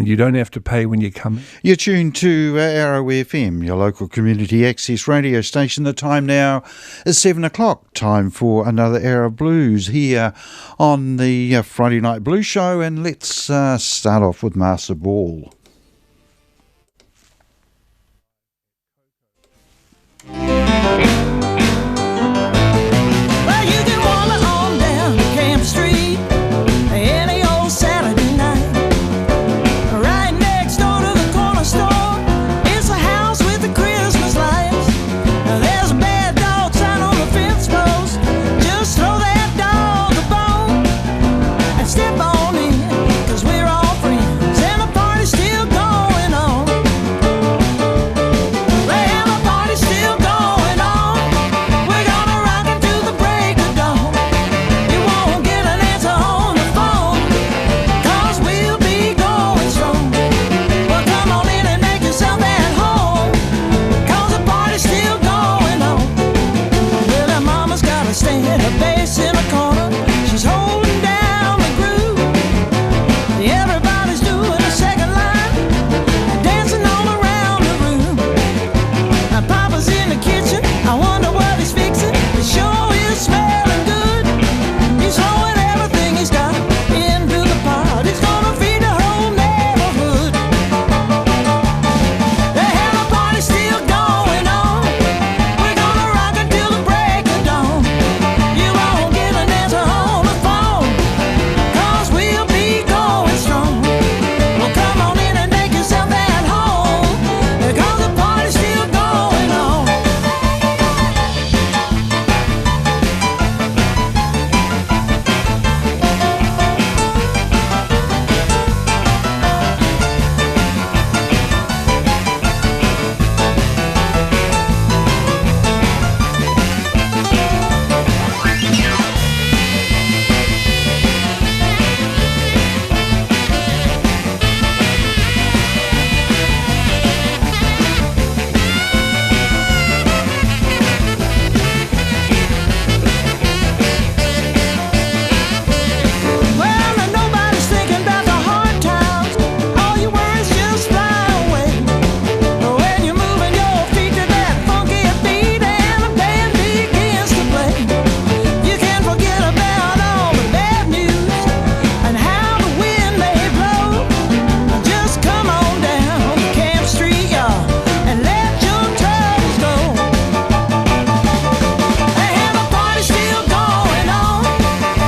and you don't have to pay when you come in. You're tuned to Arrow FM, your local community access radio station. The time now is 7 o'clock. Time for another Arrow Blues here on the Friday Night Blues Show. And let's start off with Master Ball. Well, you can wander on down Camp Street any old Saturday night. Right next door to the corner store, it's a house with the Christmas lights. Now there's a bad dog sign on the fence post. Just throw that dog a bone and step on in, 'cause we're all friends and the party's still going on. Well, the party's still going on. We're gonna rock until the break of dawn. You won't get an answer on the phone, 'cause we'll be going strong. Well, come on in and make yourself at home, 'cause the party's still going on. Well, her mama's got a stand, a bass in a corner. She's holding down the groove. Everybody's doing a second line, dancing all around the room. Now Papa's in the kitchen, I wonder what he's fixing. It sure is smelling good. He's throwing everything he's got into the pot. He's gonna feed the whole neighborhood. The hell, the party's still going on. We're gonna rock until the break of dawn. You won't get an answer on the phone, 'cause we'll be going strong. Well, come on in and make yourself at home, 'cause the party's still going on. Well, now nobody's thinking about the hard times. All your worries just fly away when you're moving your feet to that funky beat and the band begins to play. You can forget about all the bad news and how the wind may blow. Just come on down to Camp Street, y'all, and let your troubles go. And the party's still going on.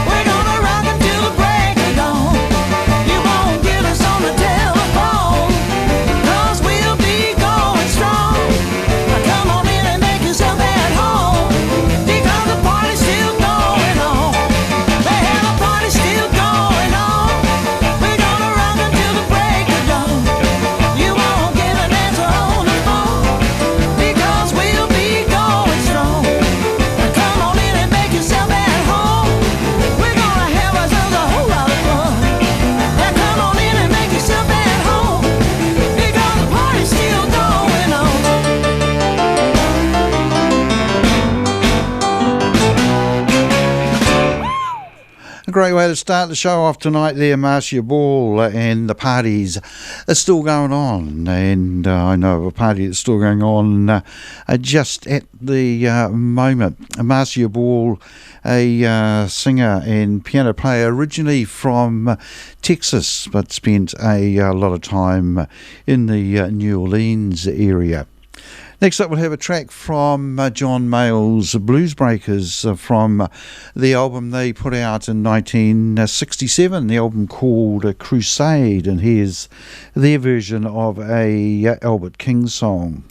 We're gonna rock until the break of dawn. You won't get us on the telephone, 'cause we'll be going strong. Now come on in and make yourself at home, because the party's still going on. Well, the party's still going on. We're gonna rock until the break of dawn. You won't get an answer on the phone, because we'll be going strong. Now come on in and make yourself at home. We're gonna have ourselves a whole lot of fun. Now come on in and make yourself at home, because the party's still going on. A great way to start the show off tonight there, Marcia Ball, and the parties are still going on. And I know of a party that's still going on just at the moment. Marcia Ball, a singer and piano player originally from Texas, but spent a lot of time in the New Orleans area. Next up, we'll have a track from John Mayall's Blues Breakers from the album they put out in 1967, the album called Crusade, and here's their version of a Albert King song.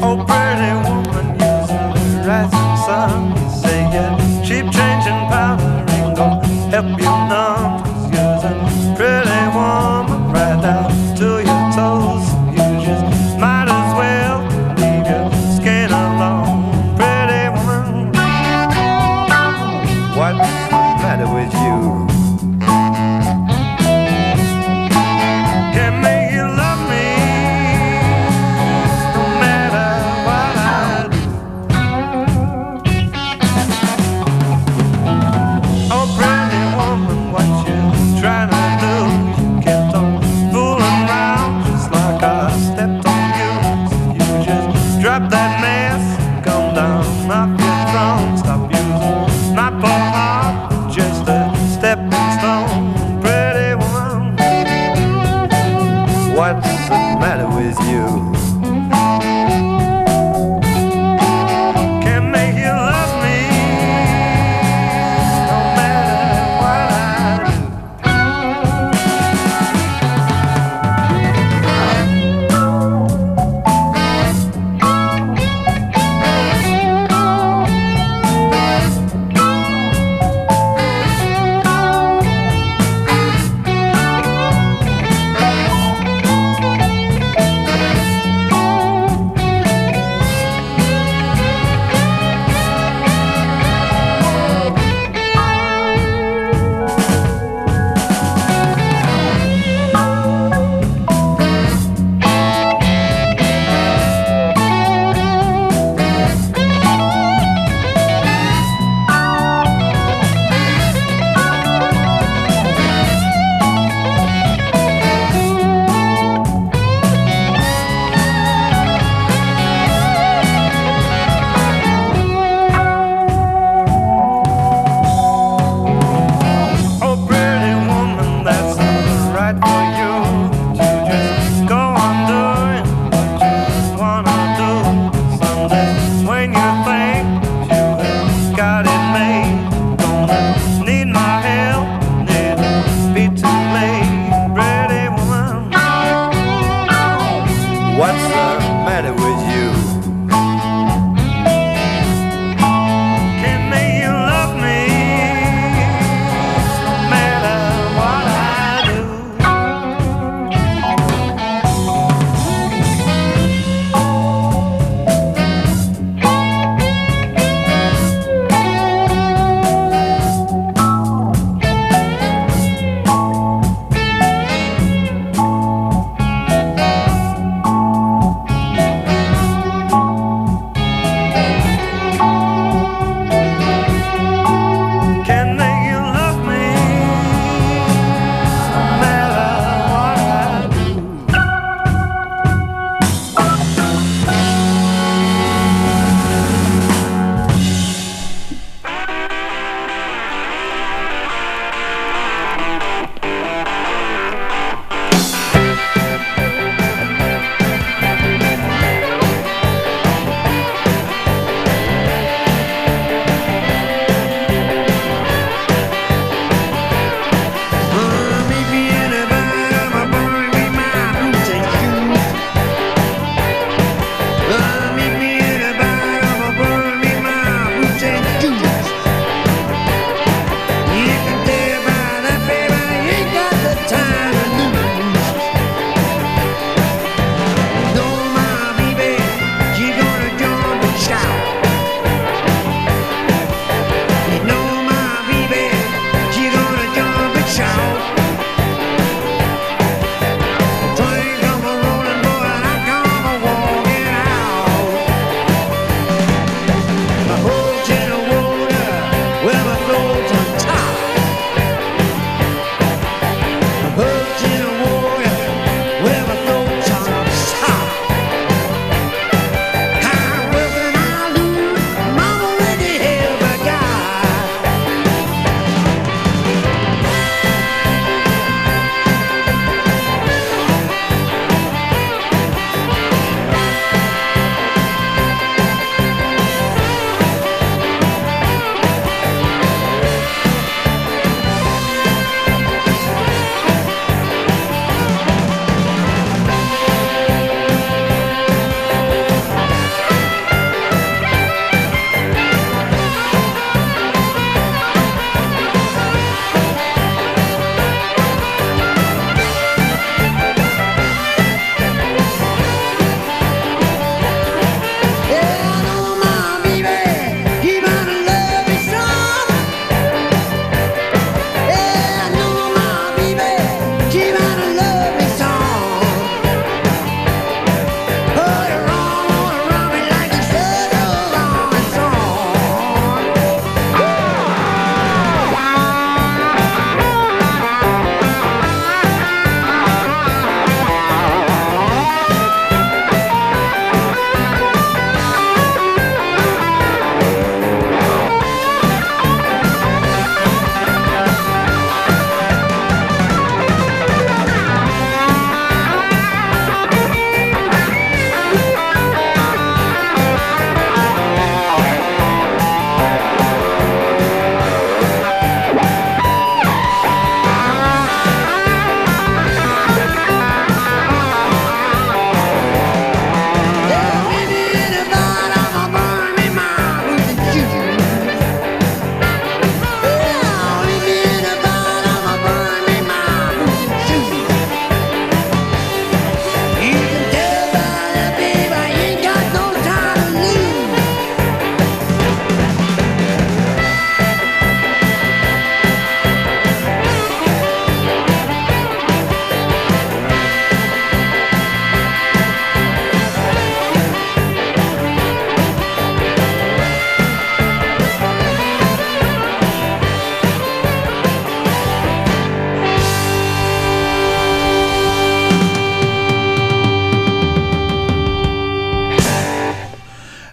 Oh, pretty woman, using the rising sun. You say your cheap change and powder ain't gonna help you none. 'Cause you're a pretty woman right down to your toes. You just might as well leave your skin alone. Pretty woman, what's the matter with you?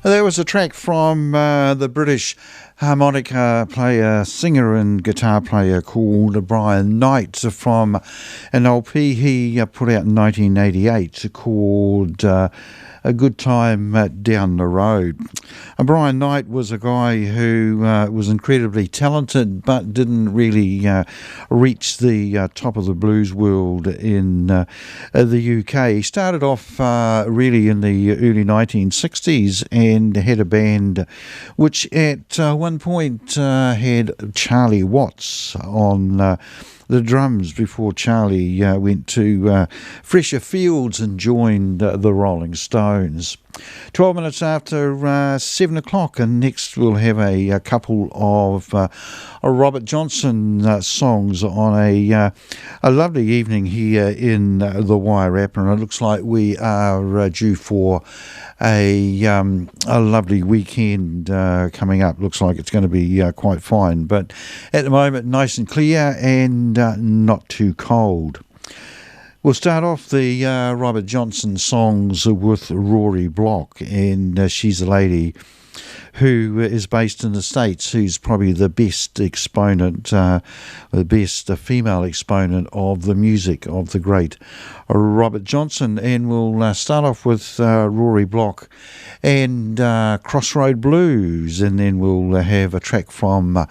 There was a track from the British harmonica player, singer and guitar player called Brian Knight from an LP he put out in 1988 called A Good Time Down the Road. Brian Knight was a guy who was incredibly talented but didn't really reach the top of the blues world in the UK. He started off really in the early 1960s and had a band which at one point had Charlie Watts on the drums before Charlie went to fresher fields and joined the Rolling Stones. 12 minutes after 7 o'clock, and next we'll have a couple of Robert Johnson songs on a lovely evening here in the Wairarapa, and it looks like we are due for a lovely weekend coming up. Looks like it's going to be quite fine, but at the moment nice and clear and not too cold. We'll start off the Robert Johnson songs with Rory Block, and she's a lady who is based in the States, who's probably the best exponent, the best female exponent of the music of the great Robert Johnson. And we'll start off with Rory Block and Crossroad Blues, and then we'll have a track from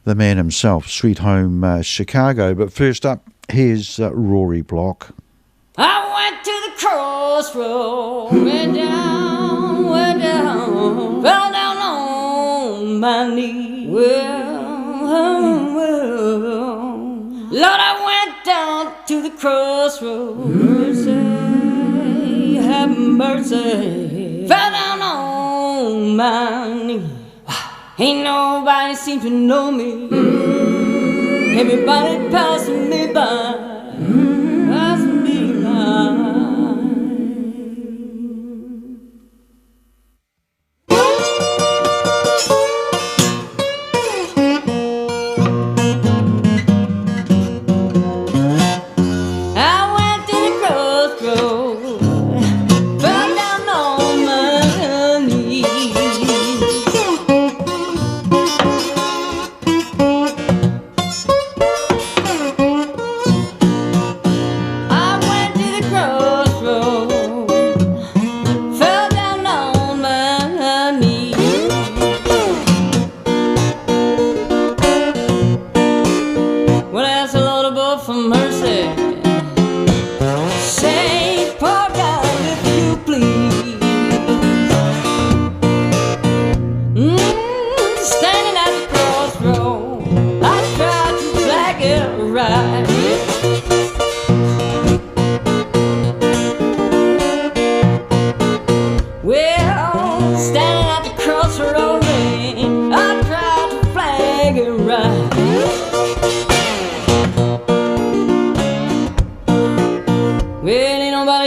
the man himself, Sweet Home Chicago. But first up, here's Rory Block. I went to the crossroads, went down, fell down on my knee. Lord, I went down to the crossroads, mercy, have mercy, fell down on my knee. Ain't nobody seem to know me, everybody passing me by, passing me by.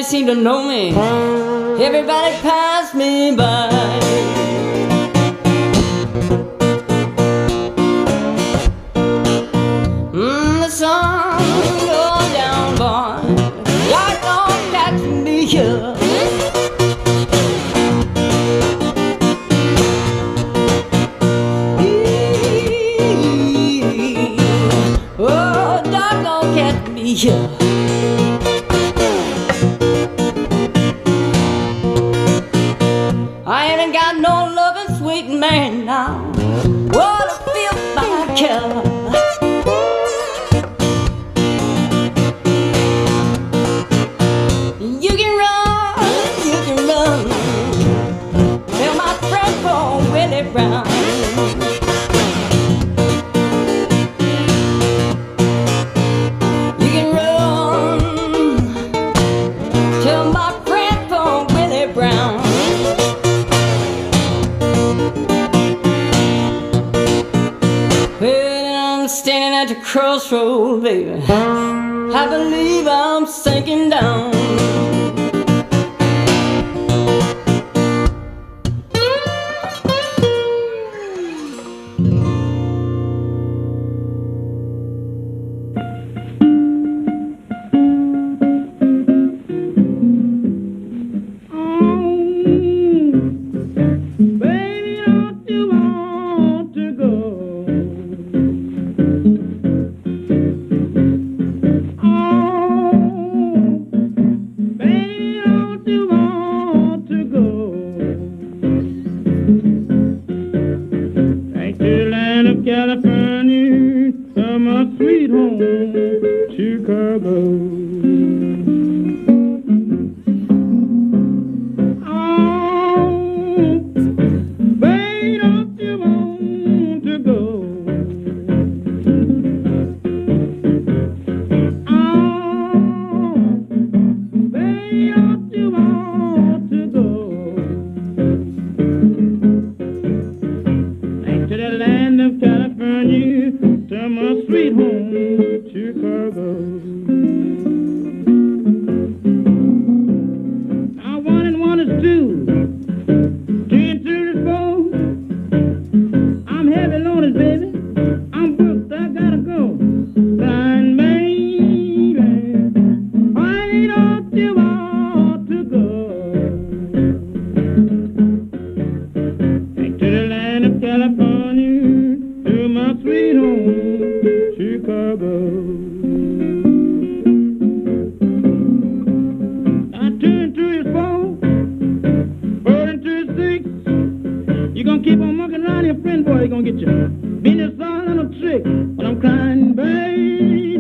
Seem to know me, everybody passed me by. The sun goes down, boy, light don't catch me here. Oh, dark don't catch me here. Man, now what a feel my killer. You can run. Tell my friend for Willie Brown. You can run. Tell my friend for Willie Brown. Standing at the crossroad, baby, I believe I'm sinking down. gonna get you. Been a song and a trick, but I'm crying, baby.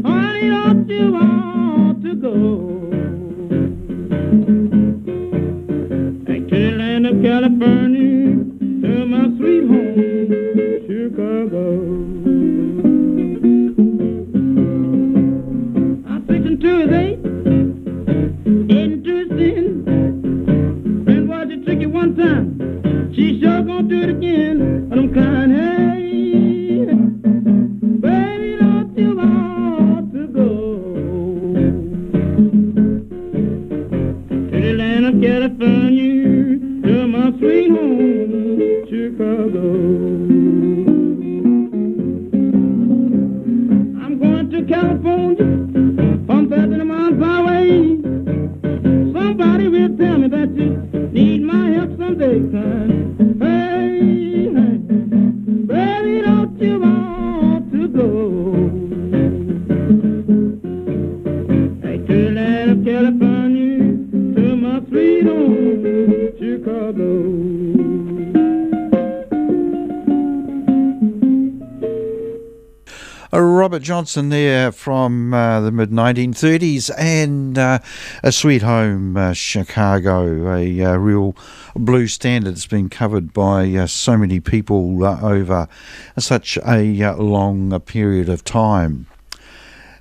Honey, don't you want to go? Back to the land of California, to my sweet home, Chicago. I'm fixing to his eight, interesting. Friend was a tricky one time. She sure gonna do it again, but I'm crying, hey, baby, don't you want to go to the land of California, to my sweet home, Chicago. I'm going to California, from 13 miles away. Somebody will tell me that you need my help someday, son. Robert Johnson there from the mid-1930s and A Sweet Home, Chicago, a real blues standard. It's been covered by so many people over such a long period of time.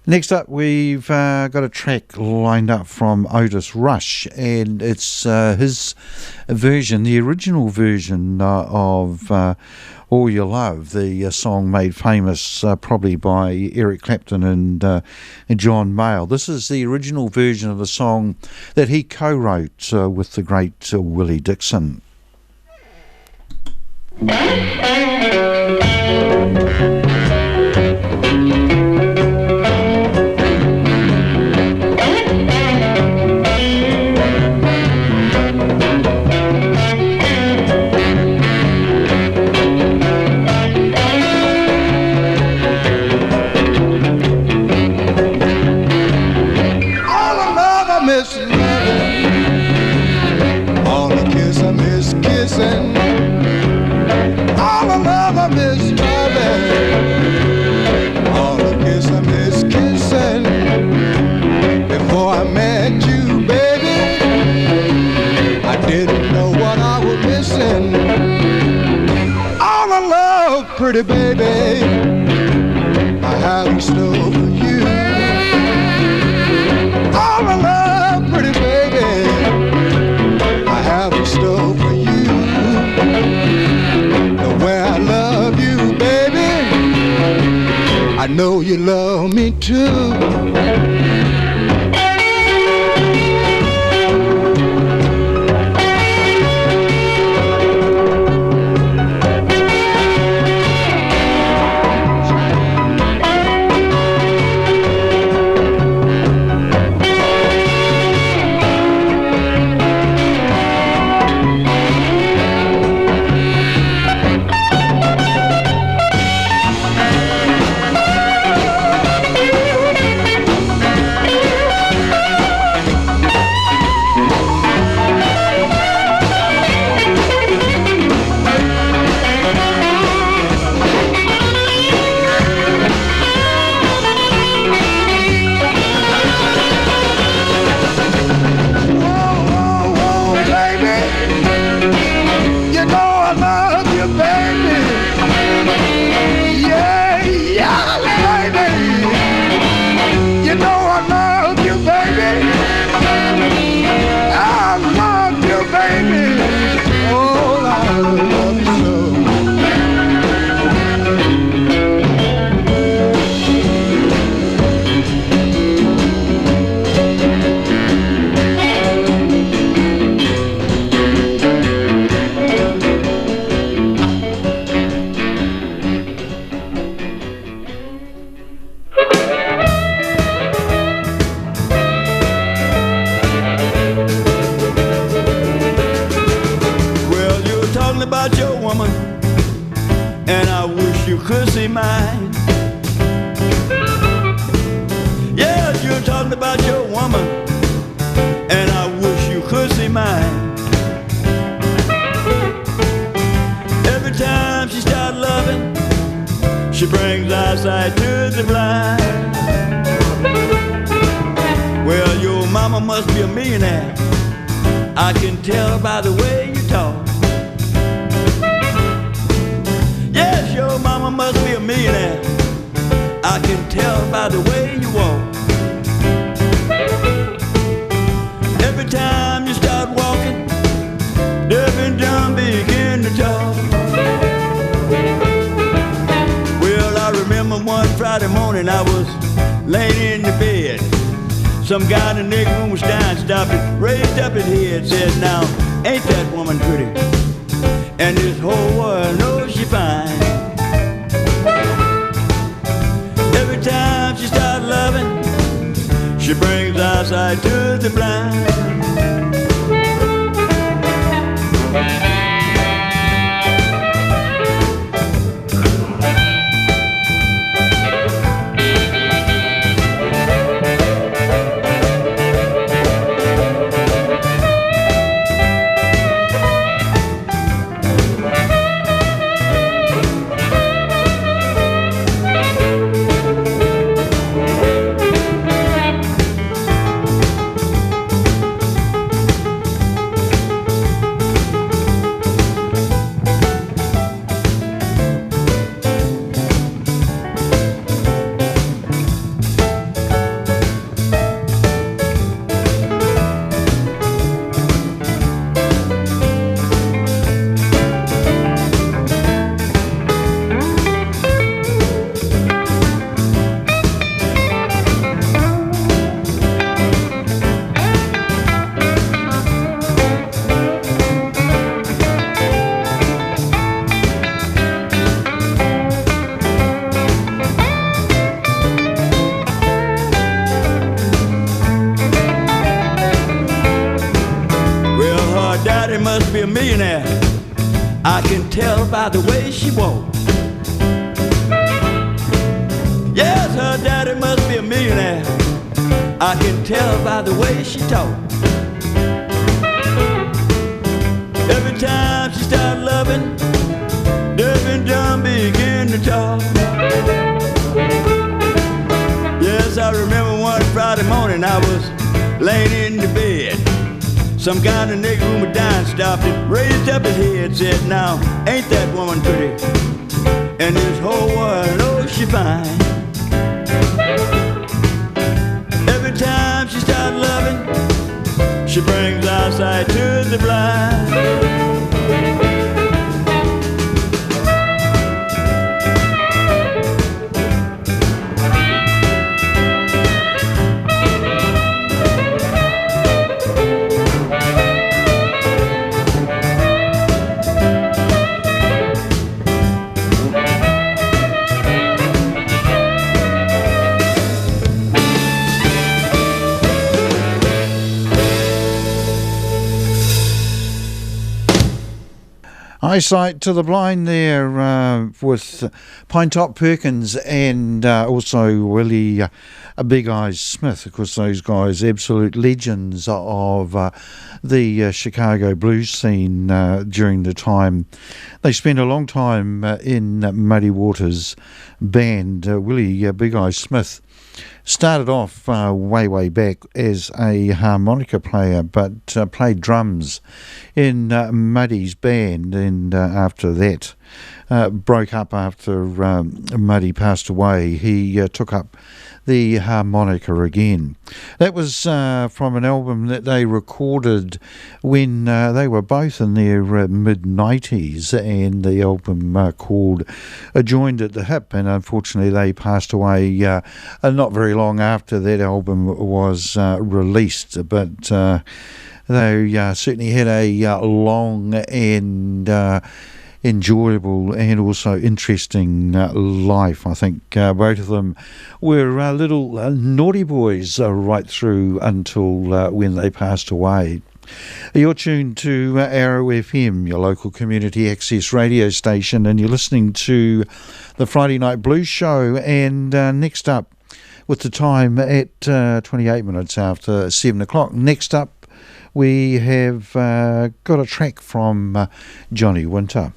Next up, we've got a track lined up from Otis Rush, and it's his version, the original version of All Your Love, the song made famous probably by Eric Clapton and John Mayall. This is the original version of the song that he co-wrote with the great Willie Dixon. Pretty baby, I have in store for you. All my love, pretty baby, I have in store for you. The way I love you, baby, I know you love me too. Every time mama must be a millionaire. I can tell by the way you talk. Yes, your mama must be a millionaire. I can tell by the way you walk. Every time you start walking, Deaf and dumb begin to talk. Well, I remember one Friday morning I was laying in the bed. Some guy in the nigger room was dying, stopped it, raised up his head, said, now, ain't that woman pretty? And this whole world knows she fine. Every time she starts loving, she brings eyesight to the blind. I can tell by the way she walks. Yes, her daddy must be a millionaire. I can tell by the way she talks. Every time she starts loving, deaf and dumb begin to talk. Yes, I remember one Friday morning I was laying in the bed. Some guy in the nigger room was dying, stopped it, raised up his head, said, now, ain't that woman pretty? And this whole world knows she fine. Every time she starts loving, she brings eyesight to the blind. Eyesight to the blind there with Pine Top Perkins and also Willie Big Eyes Smith. Of course, those guys, absolute legends of the Chicago blues scene during the time. They spent a long time in Muddy Waters' band. Willie Big Eyes Smith started off way back as a harmonica player, but played drums in Muddy's band, and after that broke up after Muddy passed away. He took up the harmonica again. That was from an album that they recorded when they were both in their mid-90s, and the album called Joined at the Hip, and unfortunately they passed away not very long after that album was released, but they certainly had a long and enjoyable and also interesting life. I think both of them were little naughty boys right through until when they passed away. You're tuned to Arrow FM, your local community access radio station, and you're listening to the Friday Night Blues Show. And next up, with the time at 28 minutes after 7 o'clock, next up we have got a track from Johnny Winter.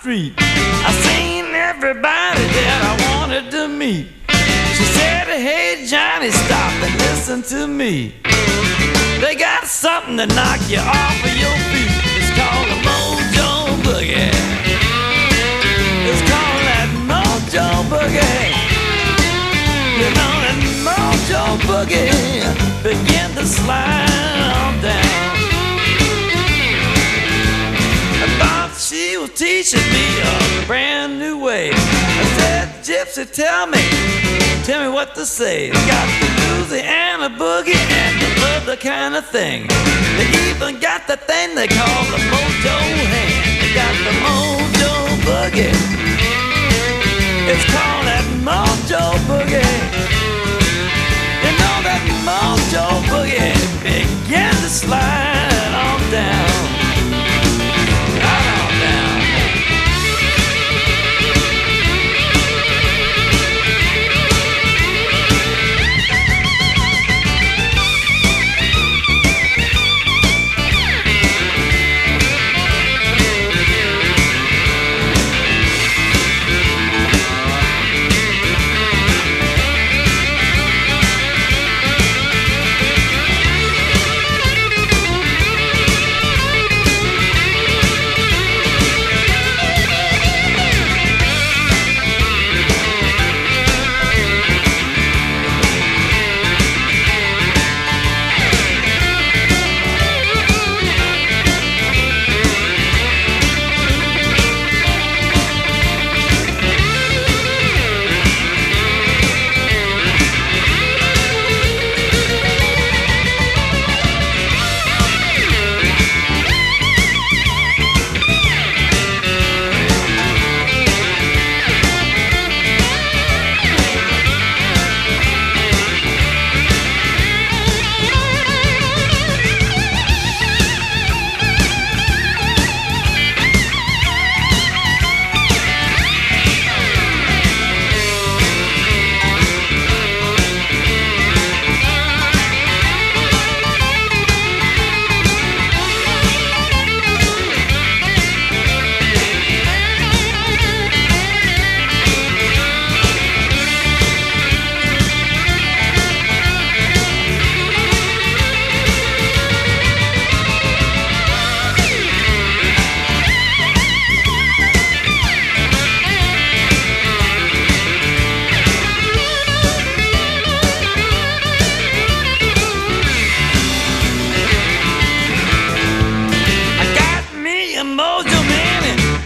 street. I seen everybody that I wanted to meet. She said, hey Johnny, stop and listen to me. They got something to knock you off of your feet. It's called a Mojo Boogie. It's called that Mojo Boogie. You know that Mojo Boogie begin to slide on down. I thought she was teaching me a brand new way. I said, Gypsy, tell me what to say. They got the Louisiana boogie and the other kind of thing. They even got the thing they call the Mojo hand. They got the Mojo Boogie. It's called that Mojo Boogie. You know that Mojo Boogie began to slide on down. Right on down.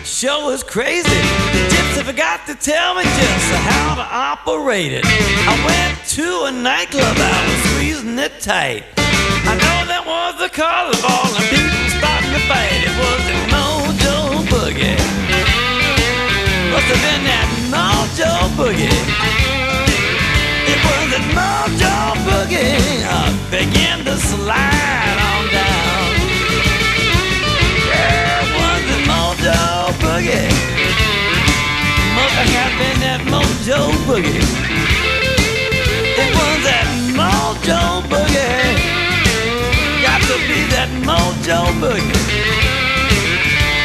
Show is crazy. The gypsy forgot to tell me just how to operate it. I went to a nightclub, I was squeezing it tight. I know that was the color ball and people starting to fight. It was the Mojo Boogie. Must have been that Mojo Boogie. It was the Mojo Boogie. I began to slide on down. Yeah, it was the Mojo Boogie. Must have been that Mojo Boogie. It was that Mojo Boogie. Got to be that Mojo Boogie.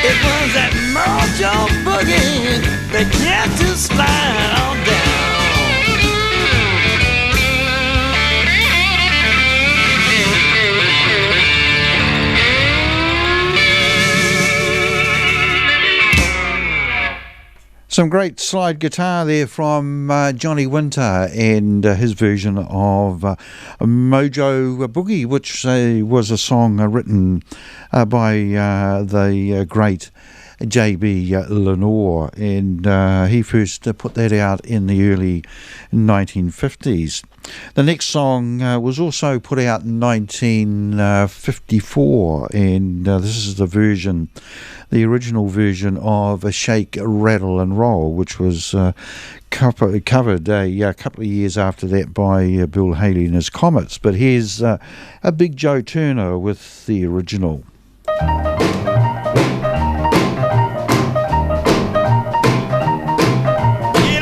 It was that Mojo Boogie. Began to slide on down. Some great slide guitar there from Johnny Winter and his version of Mojo Boogie, which was a song written by the great J.B. Lenore, and he first put that out in the early 1950s. The next song was also put out in 1954, and this is the original version of a Shake, Rattle and Roll, which was covered a couple of years after that by Bill Haley and his Comets. But here's a Big Joe Turner with the original. Get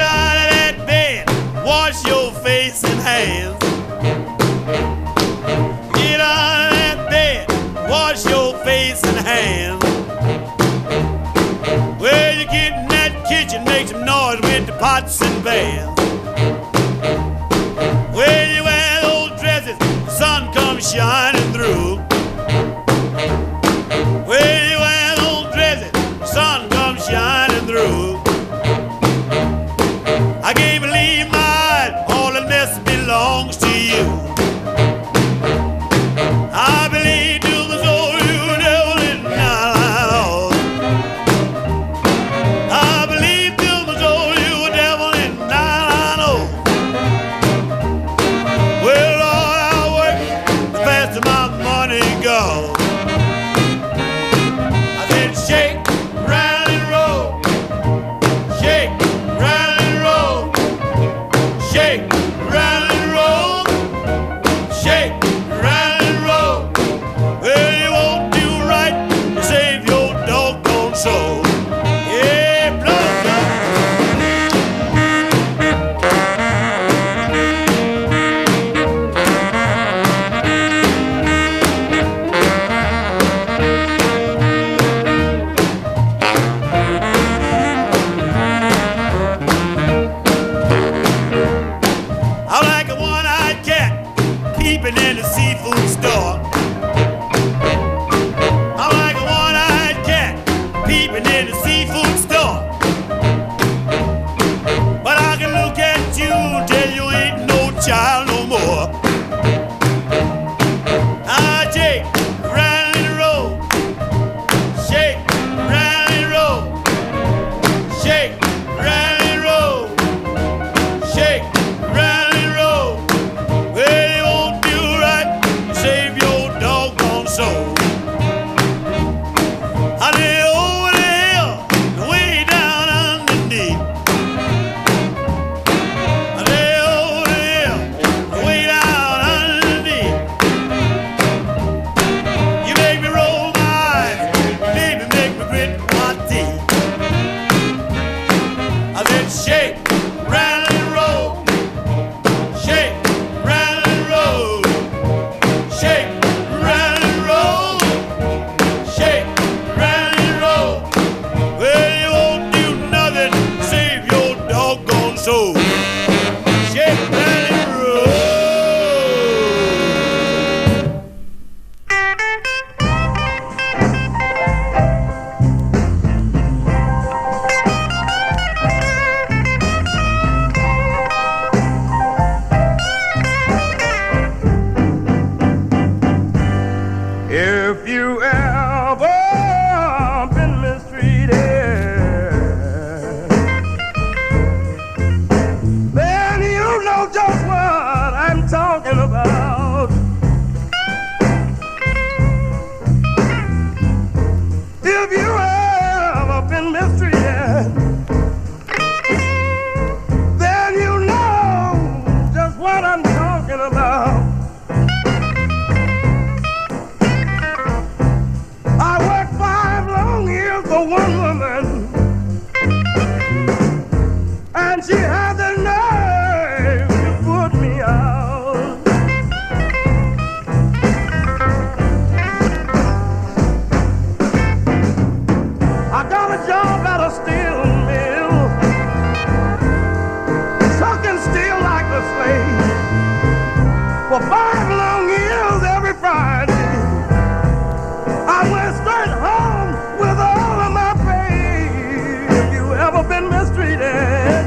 out of that bed, wash your face and hands. Get out of that bed, wash your face and hands. Well, you can pots and pans. When you wear those dresses, the sun comes shining through. When you wear those dresses, the sun comes shining through. I can't believe my eyes, all that mess belongs to you. I believe to the soul you devil in nylon. I believe to the soul you devil in nylon. Well, Lord, I work the faster my money goes. I said shake, rattle and roll. Shake, rattle and roll. Shake, rattle and roll. Shake, rattle and roll. Well, you won't do right to save your doggone soul. Yeah, blood. I like a one-eyed cat peeping in the seafood store. I like a one-eyed cat peeping in the seafood store. But I can look at you till you ain't no child no more. I shake, rattle and roll. Shake, rattle and roll. Shake, rattle and roll. Shake, rattle and roll. Well, you won't do right to save your doggone soul. I lay over the hill, way down underneath. I lay over the hill, way down underneath. You make me roll my eyes, baby, make me grit my teeth. I said shake, rattle and roll. Shake, rattle and roll. Shake, rattle and roll. Shake, rattle and roll. Well, you won't do nothing to save your doggone soul. Shake, rattle and roll. If you ever been mistreated, then you know just what I'm talking about. If you ever been mistreated, then you know just what I'm talking about. I worked 5 long years for one woman, and she had the nerve to put me out. I got a job at a steel mill, sucking steel like a slave, for 5 long years every Friday. I went straight home with all of my pay. If you ever been mistreated,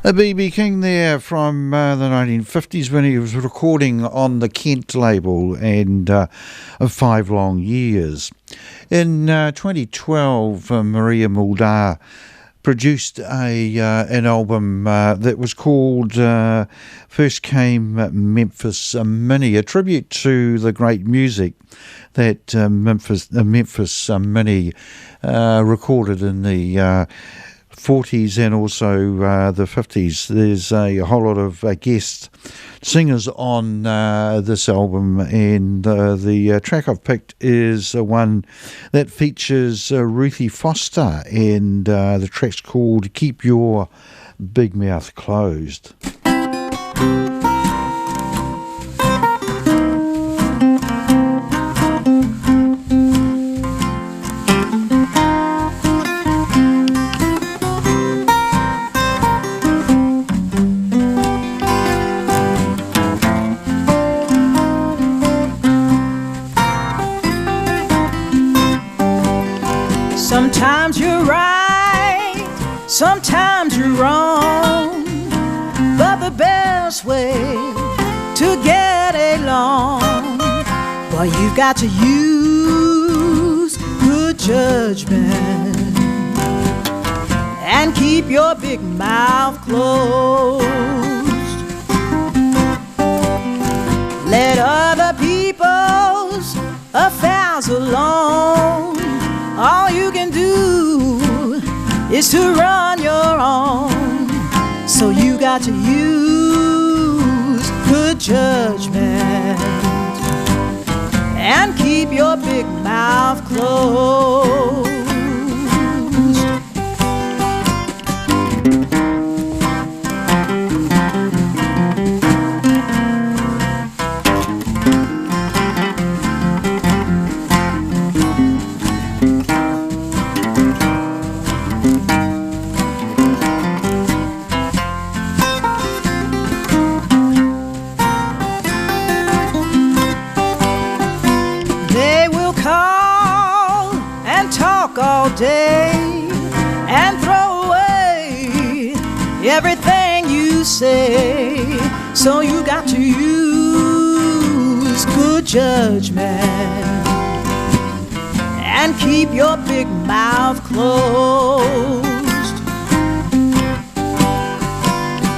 A B.B. King there from the 1950s when he was recording on the Kent label and 5 long years. In 2012, Maria Muldaur produced an album that was called First Came Memphis Mini, a tribute to the great music that Memphis Mini recorded in the 40s and also the 50s. There's a whole lot of guest singers on this album, and the track I've picked is one that features Ruthie Foster, and the track's called Keep Your Big Mouth Closed. Sometimes you're right, sometimes you're wrong, but the best way to get along, well, you've got to use good judgment and keep your big mouth closed. Let other people's affairs alone. All you can do is to run your own. So you got to use good judgment and keep your big mouth closed. All day and throw away everything you say. So you got to use good judgment and keep your big mouth closed.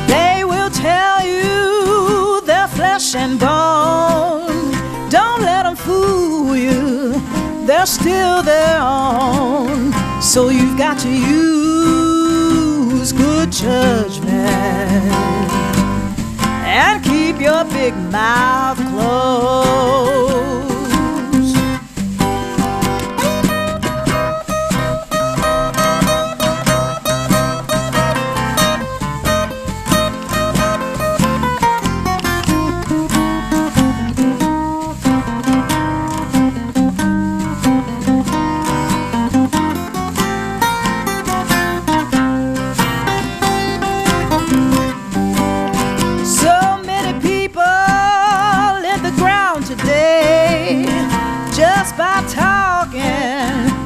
They will tell you they're flesh and bone. Don't let them fool you, they're still their own. So you've got to use good judgment and keep your big mouth closed.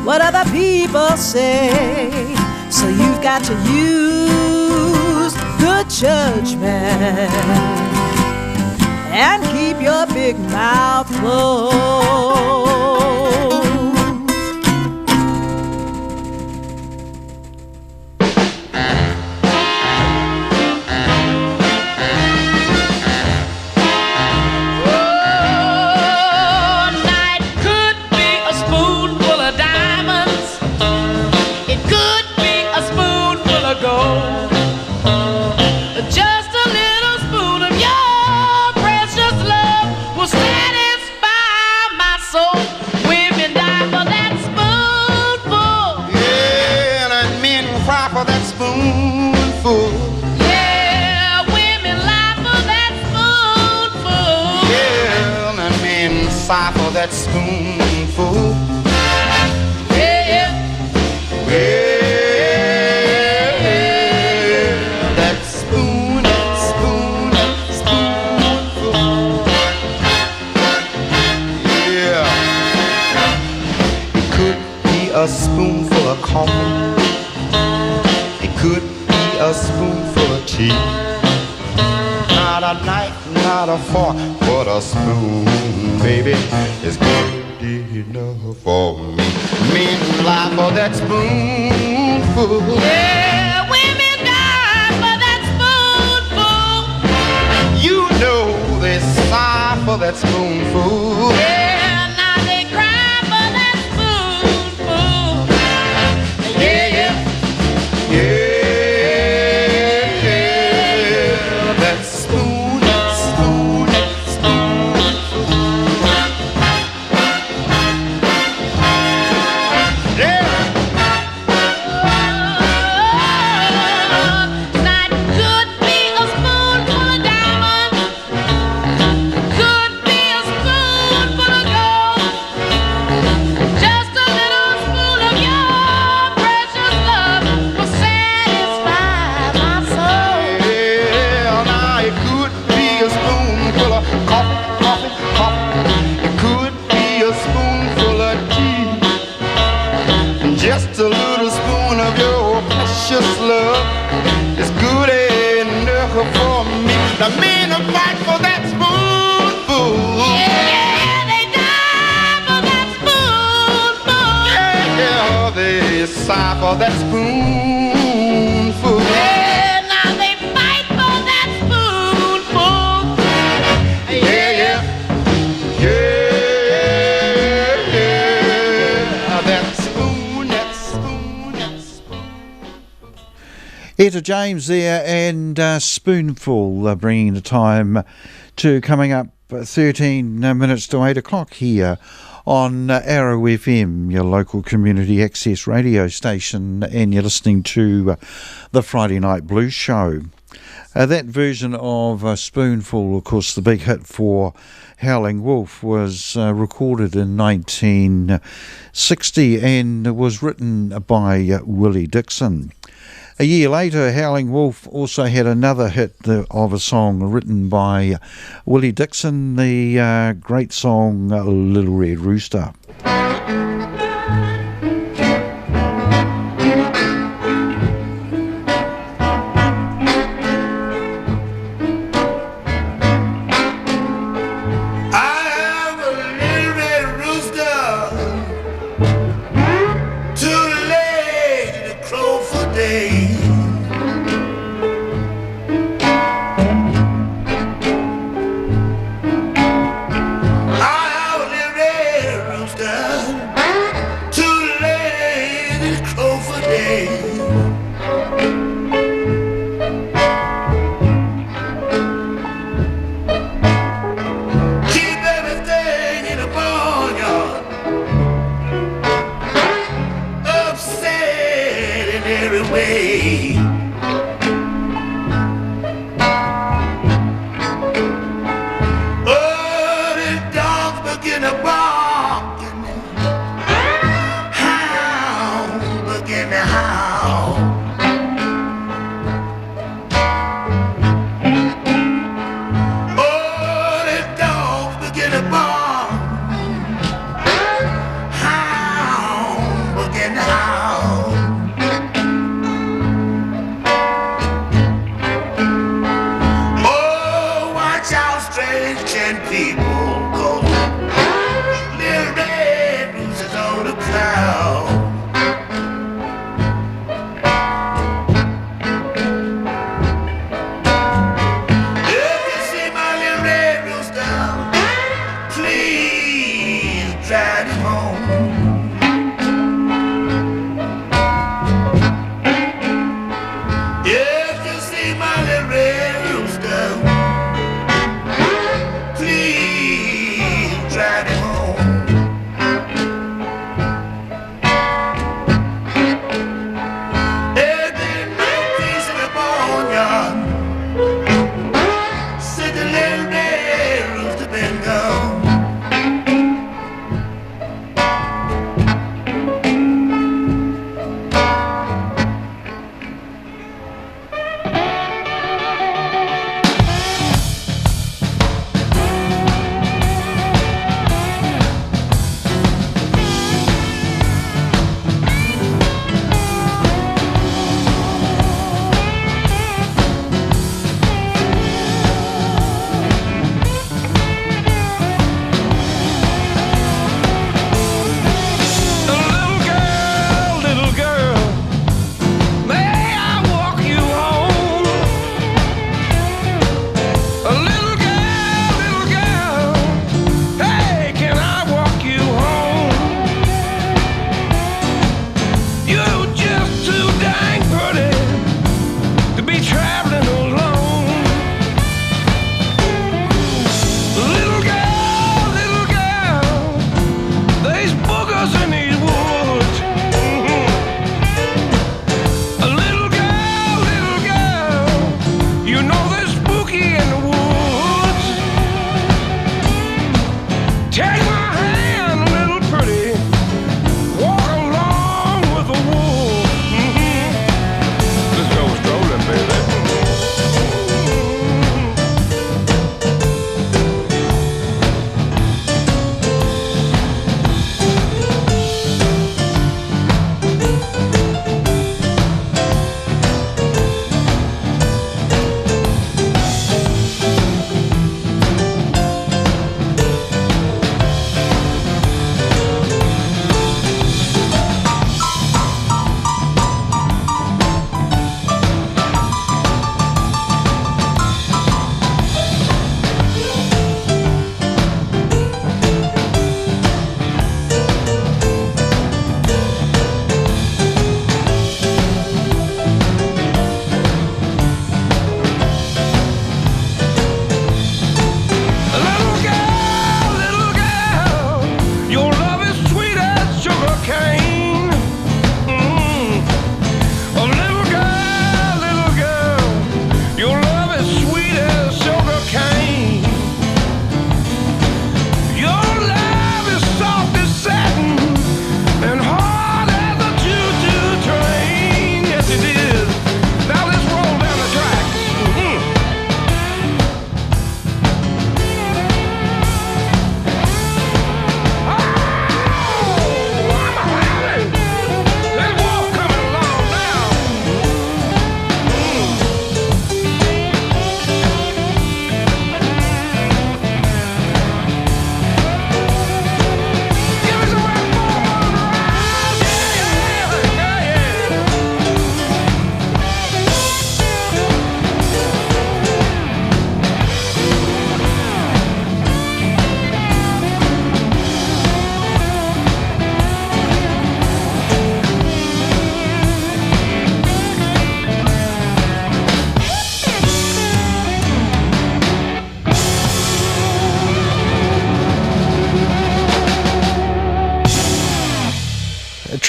What other people say. So you've got to use good judgment and keep your big mouth closed. Just a little spoon of your precious love will satisfy my soul. Women die for that spoonful. Yeah, and men cry for that spoonful. Yeah, women lie for that spoonful. Yeah, and men sigh for that spoonful. Yeah, Yeah. A spoonful of coffee, it could be a a spoonful of tea. Not a knife, not a fork, but a spoon, baby, is good enough for me. Men lie for that spoonful. Yeah, women die for that spoonful. You know they sigh for that spoonful. Yeah, now they cry for that spoonful. Yeah, yeah, yeah. That spoon, that spoon, that spoonful. Yeah. That could be a spoonful of diamonds, could be a spoonful of gold, just a little spoon of your precious love will satisfy my soul. Yeah, now it could be a spoonful of coffee, coffee, coffee. It could be a spoonful of tea. Just a little spoon of your precious love is good enough for me. The men will fight for that spoonful. Yeah, they die for that spoonful. Yeah, they sigh for that spoonful. Yeah, now they fight for that spoonful. Yeah, yeah, yeah. That spoon, that spoon, that spoon. Etta James there and Spoonful, bringing the time to coming up 13 minutes to 8 o'clock here on Arrow FM, your local community access radio station, and you're listening to the Friday Night Blues Show. That version of Spoonful, of course, the big hit for Howling Wolf, was recorded in 1960 and was written by Willie Dixon. A year later, Howling Wolf also had another hit of a song written by Willie Dixon, the great song Little Red Rooster.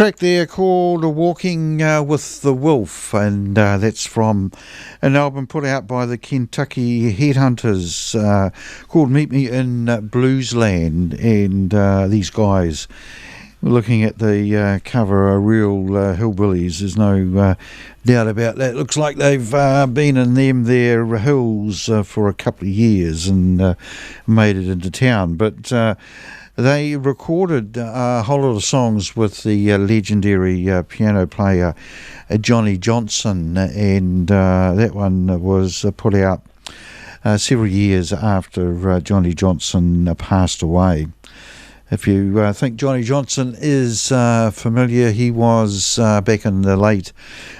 Track there called Walking with the Wolf, and that's from an album put out by the Kentucky Headhunters called Meet Me in Bluesland. And these guys, looking at the cover, are real hillbillies. There's no doubt about that. Looks like they've been in their hills for a couple of years and made it into town. But they recorded a whole lot of songs with the legendary piano player Johnny Johnson, and that one was put out several years after Johnny Johnson passed away. If you think Johnny Johnson is familiar, he was back in the late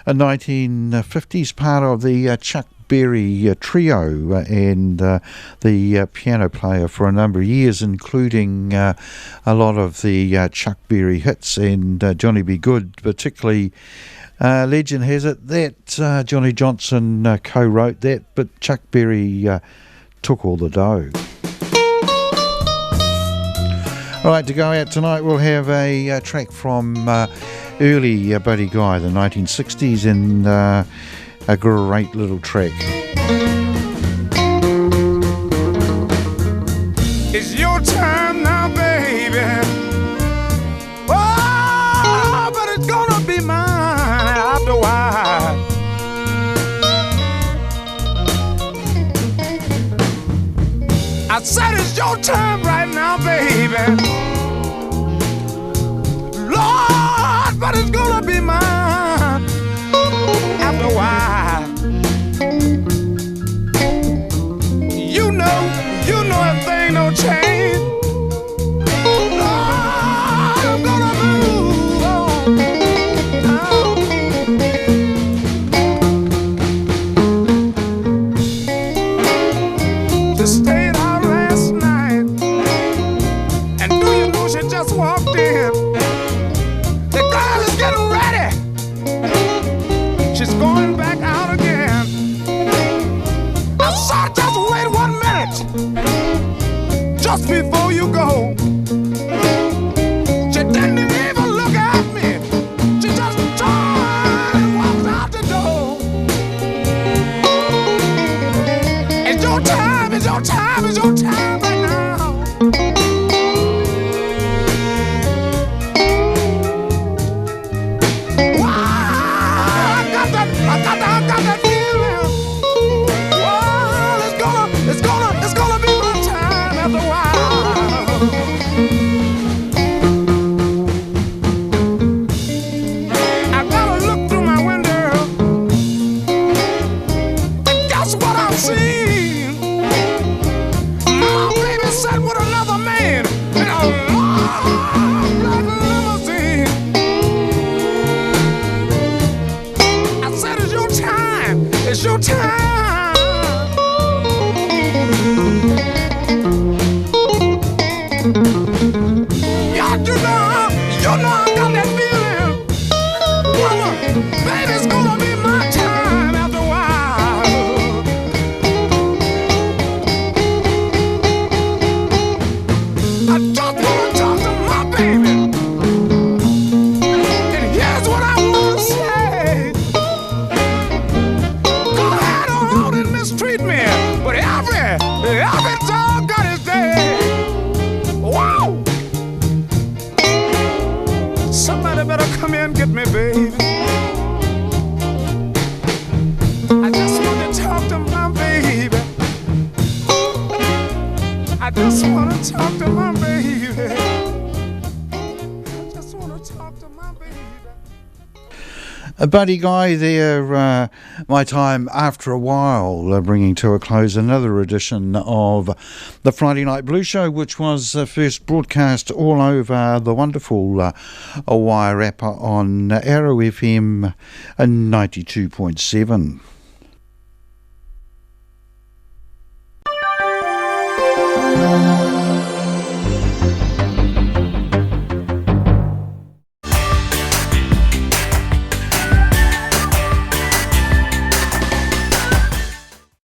1950s part of the Chuck Berry trio and the piano player for a number of years, including a lot of the Chuck Berry hits, and Johnny Be Good particularly. Legend has it that Johnny Johnson co-wrote that, but Chuck Berry took all the dough. All right, to go out tonight, we'll have a track from early Buddy Guy, the 1960s, and a great little track. It's your time now, baby. Oh, but it's gonna be mine after a while. I said it's your time right now, baby. Lord, but it's gonna be mine after a while. You know if thing don't change, Lord, I'm gonna move on. Just stayed out last night, and do you know she just walked in? The girl is getting ready. She's going back out again. I said, just wait 1 minute, just before you go. She didn't even look at me. She just turned and walked out the door. It's your time, it's your time, it's your time right now. Wow, I got that feeling. Well, it's gonna be my time after a while. I gotta look through my window, and guess what I see? My baby sat with another man in a long black limousine. I said, it's your time, it's your time. Yeah, you know I got that feeling. Woman, baby, it's gonna be my time after a while. I just wanna talk to my baby, and here's what I wanna say. Go ahead on and mistreat me, but every dog got his day. Whoa! Somebody better come here and get me, baby. I just want to talk to my baby. I just want to talk to my baby. I just want to talk to my baby. Buddy Guy there, my time after a while, bringing to a close another edition of the Friday Night Blues Show, which was first broadcast all over the wonderful Wairarapa on Arrow FM 92.7.